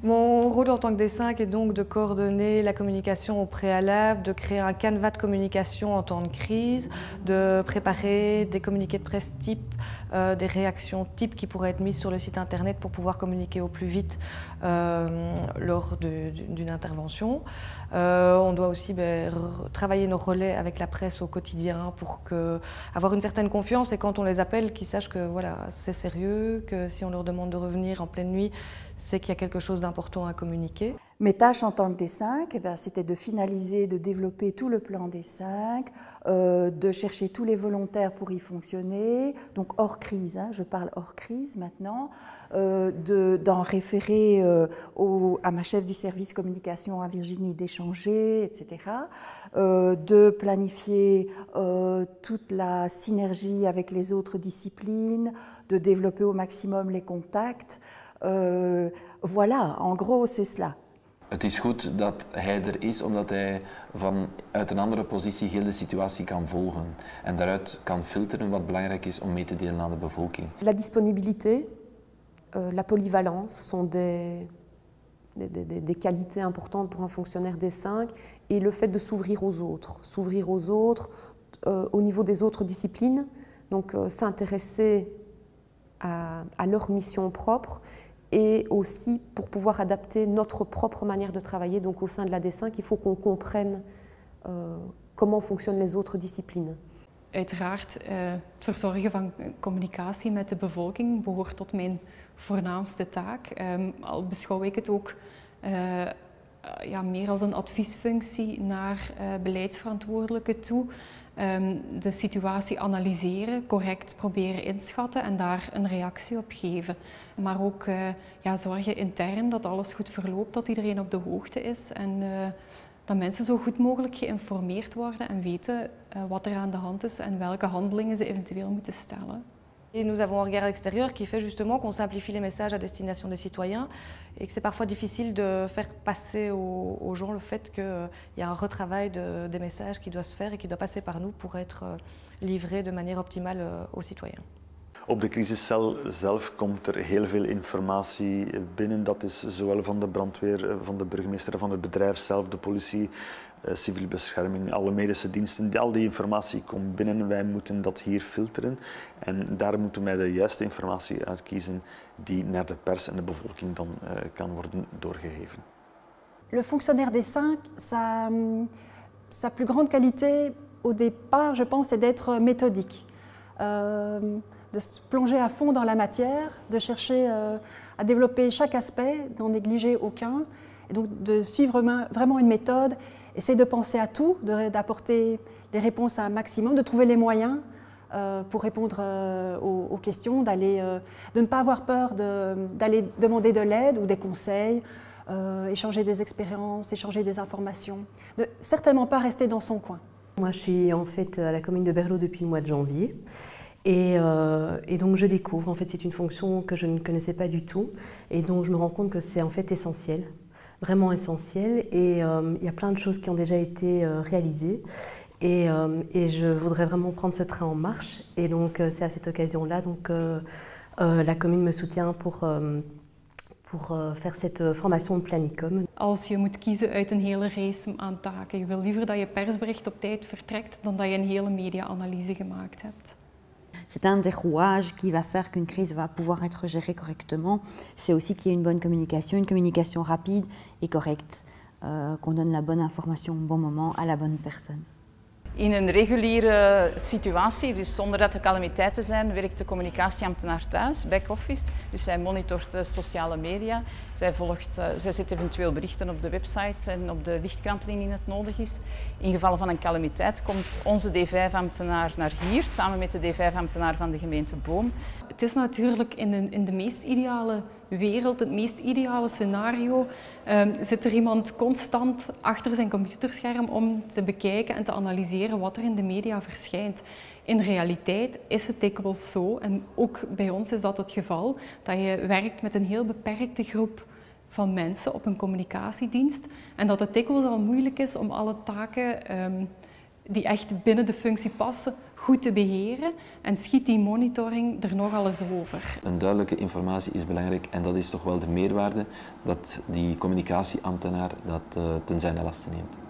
Mon rôle en tant que D5 est donc de coordonner la communication au préalable, de créer un canevas de communication en temps de crise, de préparer des communiqués de presse type, des réactions type qui pourraient être mises sur le site internet pour pouvoir communiquer au plus vite lors d'une intervention. On doit aussi travailler nos relais avec la presse au quotidien pour avoir une certaine confiance et quand on les appelle, qu'ils sachent que voilà, c'est sérieux, que si on leur demande de revenir en pleine nuit, c'est qu'il y a quelque chose d'important à communiquer. Mes tâches en tant que D5, c'était de finaliser, de développer tout le plan D5, de chercher tous les volontaires pour y fonctionner, donc hors crise, hein, je parle hors crise maintenant, d'en référer à ma chef du service communication à Virginie d'échanger, etc., de planifier toute la synergie avec les autres disciplines, de développer au maximum les contacts. Voilà, en gros, c'est cela. Het is goed dat hij er is, omdat hij vanuit een andere positie heel de situatie kan volgen en daaruit kan filteren wat belangrijk is om mee te delen aan de bevolking. La disponibilité, la polyvalence sont des qualités importantes pour un fonctionnaire D5 et le fait de s'ouvrir aux autres au niveau des autres disciplines, donc s'intéresser à leur mission propre et aussi pour pouvoir adapter notre propre manière de travailler. Donc au sein de la D5, il faut qu'on comprenne comment fonctionnent les autres disciplines. Uiteraard, het verzorgen van communicatie met de bevolking behoort tot mijn voornaamste taak. Al beschouw ik het ook meer als een adviesfunctie naar beleidsverantwoordelijken toe. De situatie analyseren, correct proberen inschatten en daar een reactie op geven. Maar ook zorgen intern dat alles goed verloopt, dat iedereen op de hoogte is en dat mensen zo goed mogelijk geïnformeerd worden en weten wat er aan de hand is en welke handelingen ze eventueel moeten stellen. Et nous avons un regard extérieur qui fait justement qu'on simplifie les messages à destination des citoyens et que c'est parfois difficile de faire passer aux gens le fait qu'il y a un retravail des messages qui doit se faire et qui doit passer par nous pour être livré de manière optimale aux citoyens. Op de crisiscel zelf komt er heel veel informatie binnen. Dat is zowel van de brandweer, van de burgemeester, van het bedrijf zelf, de politie, civiele bescherming, alle medische diensten. Al die informatie komt binnen. Wij moeten dat hier filteren en daar moeten wij de juiste informatie uitkiezen die naar de pers en de bevolking dan kan worden doorgegeven. Le fonctionnaire des 5, sa plus grande qualité au départ, je pense, c'est d'être méthodique. De se plonger à fond dans la matière, de chercher à développer chaque aspect, d'en négliger aucun, et donc de suivre vraiment une méthode, essayer de penser à tout, d'apporter les réponses à un maximum, de trouver les moyens pour répondre aux questions, de ne pas avoir peur d'aller demander de l'aide ou des conseils, échanger des expériences, échanger des informations, de certainement pas rester dans son coin. Moi je suis en fait à la commune de Berlot depuis le mois de janvier. Et donc je découvre, en fait c'est une fonction que je ne connaissais pas du tout et dont je me rends compte que c'est en fait essentiel, vraiment essentiel et il y a plein de choses qui ont déjà été réalisées et je voudrais vraiment prendre ce train en marche et donc c'est à cette occasion-là donc la commune me soutient pour faire cette formation Planicom. Als je moet kiezen uit een hele reeks aan taken, je wil liever dat je persbericht op tijd vertrekt dan dat je een hele media-analyse gemaakt hebt. C'est un des rouages qui va faire qu'une crise va pouvoir être gérée correctement. C'est aussi qu'il y ait une bonne communication rapide et correcte, qu'on donne la bonne information au bon moment à la bonne personne. In een reguliere situatie, dus zonder dat er calamiteiten zijn, werkt de communicatieambtenaar thuis, back-office. Dus zij monitort de sociale media. Zij zet eventueel berichten op de website en op de lichtkranten indien het nodig is. In geval van een calamiteit komt onze D5-ambtenaar naar hier, samen met de D5-ambtenaar van de gemeente Boom. Het is natuurlijk in de meest ideale wereld, het meest ideale scenario, zit er iemand constant achter zijn computerscherm om te bekijken en te analyseren wat er in de media verschijnt. In realiteit is het dikwijls zo, en ook bij ons is dat het geval, dat je werkt met een heel beperkte groep van mensen op een communicatiedienst en dat het dikwijls al moeilijk is om alle taken die echt binnen de functie passen, goed te beheren en schiet die monitoring er nogal eens over. Een duidelijke informatie is belangrijk en dat is toch wel de meerwaarde dat die communicatieambtenaar dat ten zijne lasten neemt.